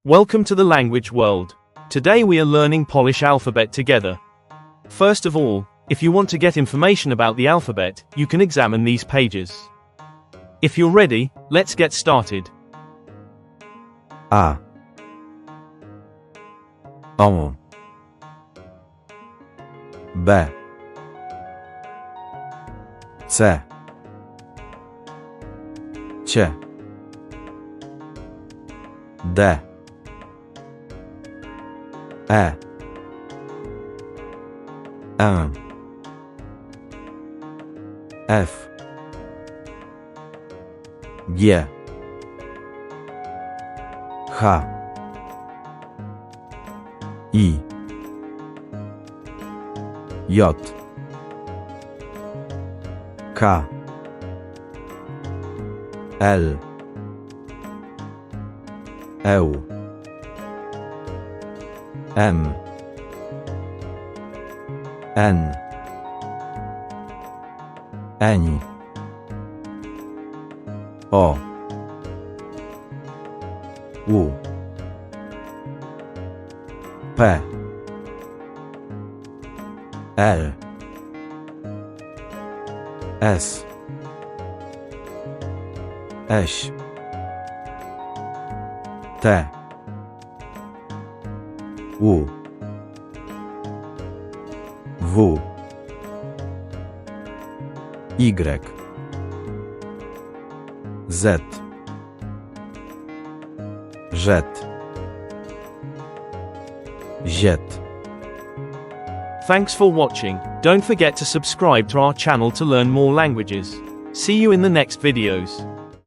Welcome to the language world. Today we are learning Polish alphabet together. First of all, if you want to get information about the alphabet, you can examine these pages. If you're ready, let's get started. A O B C C D E N F G H I J K L M N O U P L S T U W Y Z Z. Thanks for watching. Don't forget to subscribe to our channel to learn more languages. See you in the next videos.